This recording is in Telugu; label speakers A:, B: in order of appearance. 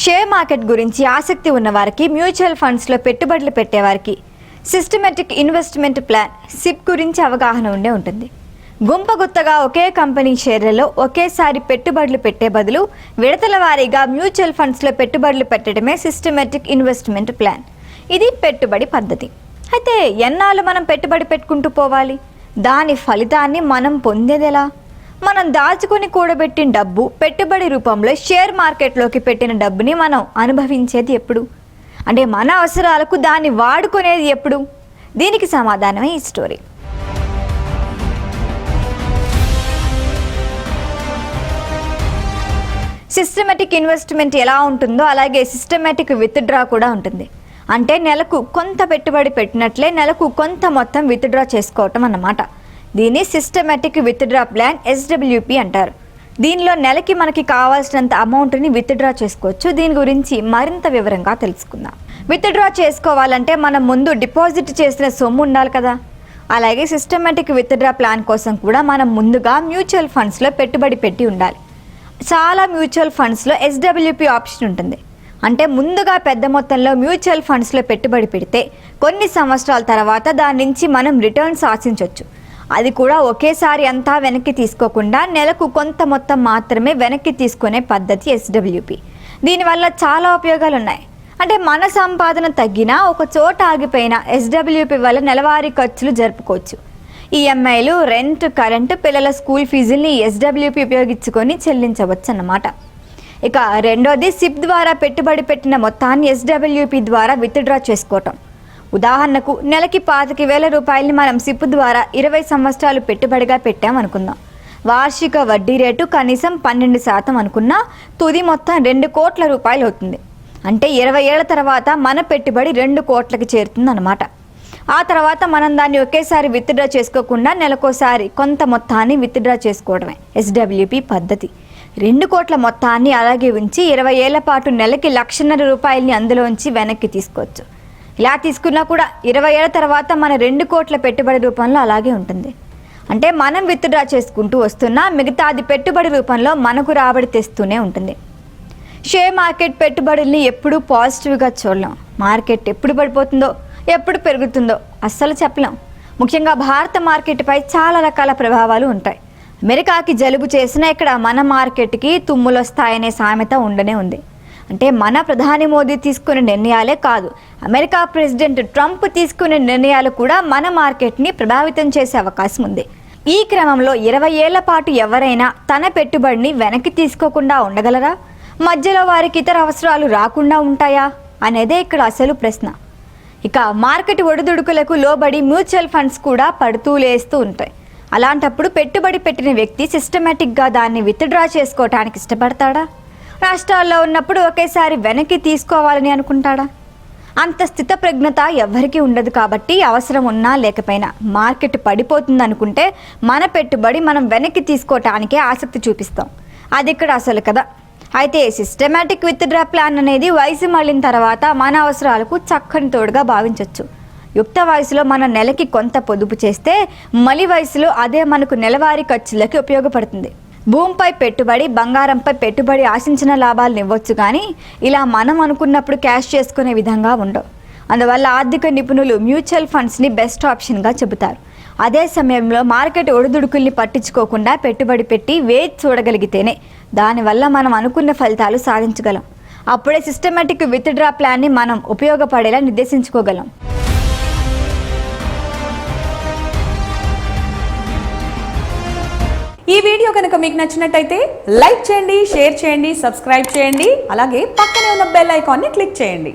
A: షేర్ మార్కెట్ గురించి ఆసక్తి ఉన్న వారికి, మ్యూచువల్ ఫండ్స్లో పెట్టుబడులు పెట్టేవారికి సిస్టమేటిక్ ఇన్వెస్ట్మెంట్ ప్లాన్ సిప్ గురించి అవగాహన ఉండే ఉంటుంది. గుంపగుత్తగా ఒకే కంపెనీ షేర్లలో ఒకేసారి పెట్టుబడులు పెట్టే బదులు విడతల వారీగా మ్యూచువల్ ఫండ్స్లో పెట్టుబడులు పెట్టడమే సిస్టమేటిక్ ఇన్వెస్ట్మెంట్ ప్లాన్. ఇది పెట్టుబడి పద్ధతి. అయితే ఎన్నాళ్ళు మనం పెట్టుబడి పెట్టుకుంటూ పోవాలి? దాని ఫలితాన్ని మనం పొందేదెలా? మనం దాచుకొని కూడబెట్టిన డబ్బు పెట్టుబడి రూపంలో షేర్ మార్కెట్లోకి పెట్టిన డబ్బుని మనం అనుభవించేది ఎప్పుడు? అంటే మన అవసరాలకు దాన్ని వాడుకునేది ఎప్పుడు? దీనికి సమాధానమే ఈ స్టోరీ. సిస్టమేటిక్ ఇన్వెస్ట్మెంట్ ఎలా ఉంటుందో అలాగే సిస్టమేటిక్ విత్డ్రా కూడా ఉంటుంది. అంటే నెలకు కొంత పెట్టుబడి పెట్టినట్లే నెలకు కొంత మొత్తం విత్డ్రా చేసుకోవటం అన్నమాట. దీన్ని సిస్టమేటిక్ విత్డ్రా ప్లాన్ SWP అంటారు. దీనిలో నెలకి మనకి కావాల్సినంత అమౌంట్ని విత్డ్రా చేసుకోవచ్చు. దీని గురించి మరింత వివరంగా తెలుసుకుందాం. విత్డ్రా చేసుకోవాలంటే మనం ముందు డిపాజిట్ చేసిన సొమ్ము ఉండాలి కదా. అలాగే సిస్టమేటిక్ విత్డ్రా ప్లాన్ కోసం కూడా మనం ముందుగా మ్యూచువల్ ఫండ్స్లో పెట్టుబడి పెట్టి ఉండాలి. చాలా మ్యూచువల్ ఫండ్స్లో SWP ఆప్షన్ ఉంటుంది. అంటే ముందుగా పెద్ద మొత్తంలో మ్యూచువల్ ఫండ్స్లో పెట్టుబడి పెడితే కొన్ని సంవత్సరాల తర్వాత దాని నుంచి మనం రిటర్న్స్ ఆశించవచ్చు. అది కూడా ఒకేసారి అంతా వెనక్కి తీసుకోకుండా నెలకు కొంత మొత్తం మాత్రమే వెనక్కి తీసుకునే పద్ధతి SWP. దీనివల్ల చాలా ఉపయోగాలు ఉన్నాయి. అంటే మన సంపాదన తగ్గినా ఒక చోట ఆగిపోయిన SWP వల్ల నెలవారీ ఖర్చులు జరుపుకోవచ్చు. EMIలు, రెంట్, కరెంటు, పిల్లల స్కూల్ ఫీజుల్ని SWP ఉపయోగించుకొని చెల్లించవచ్చు అన్నమాట. ఇక రెండోది సిప్ ద్వారా పెట్టుబడి పెట్టిన మొత్తాన్ని SWP ద్వారా విత్డ్రా చేసుకోవటం. ఉదాహరణకు నెలకి 25,000 రూపాయలని మనం సిప్ ద్వారా 20 సంవత్సరాలు పెట్టుబడిగా పెట్టామనుకుందాం. వార్షిక వడ్డీ రేటు కనీసం 12% అనుకున్నా తుది మొత్తం 2 కోట్ల రూపాయలు అవుతుంది. అంటే 20 ఏళ్ల తర్వాత మన పెట్టుబడి 2 కోట్లకి చేరుతుంది అన్నమాట. ఆ తర్వాత మనం దాన్ని ఒకేసారి విత్డ్రా చేసుకోకుండా నెలకోసారి కొంత మొత్తాన్ని విత్డ్రా చేసుకోవడమే SWP పద్ధతి. 2 కోట్ల మొత్తాన్ని అలాగే ఉంచి 20 ఏళ్ల పాటు నెలకి 1,50,000 రూపాయలని అందులోంచి వెనక్కి తీసుకోవచ్చు. ఇలా తీసుకున్నా కూడా 20 ఏళ్ల తర్వాత మన 2 కోట్ల పెట్టుబడి రూపంలో అలాగే ఉంటుంది. అంటే మనం విత్డ్రా చేసుకుంటూ వస్తున్నా మిగతాది పెట్టుబడి రూపంలో మనకు రాబడి తెస్తూనే ఉంటుంది. షేర్ మార్కెట్ పెట్టుబడుల్ని ఎప్పుడూ పాజిటివ్గా చూడలేం. మార్కెట్ ఎప్పుడు పడిపోతుందో ఎప్పుడు పెరుగుతుందో అస్సలు చెప్పలేం. ముఖ్యంగా భారత మార్కెట్పై చాలా రకాల ప్రభావాలు ఉంటాయి. అమెరికాకి జలుబు చేసినా ఇక్కడ మన మార్కెట్కి తుమ్ములు వస్తాయనే సామెత ఉండనే ఉంది. అంటే మన ప్రధాని మోదీ తీసుకునే నిర్ణయాలే కాదు, అమెరికా ప్రెసిడెంట్ ట్రంప్ తీసుకునే నిర్ణయాలు కూడా మన మార్కెట్ని ప్రభావితం చేసే అవకాశం ఉంది. ఈ క్రమంలో 20 ఏళ్ల పాటు ఎవరైనా తన పెట్టుబడిని వెనక్కి తీసుకోకుండా ఉండగలరా? మధ్యలో వారికి ఇతర అవసరాలు రాకుండా ఉంటాయా అనేదే ఇక్కడ అసలు ప్రశ్న. ఇక మార్కెట్ ఒడిదుడుకులకు లోబడి మ్యూచువల్ ఫండ్స్ కూడా పడుతూ లేస్తూ ఉంటాయి. అలాంటప్పుడు పెట్టుబడి పెట్టిన వ్యక్తి సిస్టమేటిక్గా దాన్ని విత్డ్రా చేసుకోవటానికి ఇష్టపడతాడా? రాష్ట్రాల్లో ఉన్నప్పుడు ఒకేసారి వెనక్కి తీసుకోవాలని అనుకుంటాడా? అంత స్థితప్రజ్ఞత ఎవ్వరికీ ఉండదు. కాబట్టి అవసరం ఉన్నా లేకపోయినా మార్కెట్ పడిపోతుంది అనుకుంటే మన పెట్టుబడి మనం వెనక్కి తీసుకోవటానికే ఆసక్తి చూపిస్తాం. అది ఇక్కడ అసలు కదా. అయితే సిస్టమేటిక్ విత్డ్రా ప్లాన్ అనేది వయసు మళ్ళిన తర్వాత మన అవసరాలకు చక్కని తోడుగా భావించవచ్చు. యుక్త వయసులో మనం నెలకి కొంత పొదుపు చేస్తే మలి వయసులో అదే మనకు నెలవారీ ఖర్చులకి ఉపయోగపడుతుంది. భూమిపై పెట్టుబడి, బంగారంపై పెట్టుబడి ఆశించిన లాభాలను ఇవ్వచ్చు, కానీ ఇలా మనం అనుకున్నప్పుడు క్యాష్ చేసుకునే విధంగా ఉండవు. అందువల్ల ఆర్థిక నిపుణులు మ్యూచువల్ ఫండ్స్ని బెస్ట్ ఆప్షన్గా చెబుతారు. అదే సమయంలో మార్కెట్ ఒడిదుడుకుల్ని పట్టించుకోకుండా పెట్టుబడి పెట్టి వేచి చూడగలిగితేనే దానివల్ల మనం అనుకున్న ఫలితాలు సాధించగలం. అప్పుడే సిస్టమేటిక్ విత్డ్రా ప్లాన్ని మనం ఉపయోగపడేలా నిర్దేశించుకోగలం.
B: ఈ వీడియో కనుక మీకు నచ్చినట్టయితే లైక్ చేయండి, షేర్ చేయండి, సబ్స్క్రైబ్ చేయండి. అలాగే పక్కనే ఉన్న బెల్ ఐకాన్ని క్లిక్ చేయండి.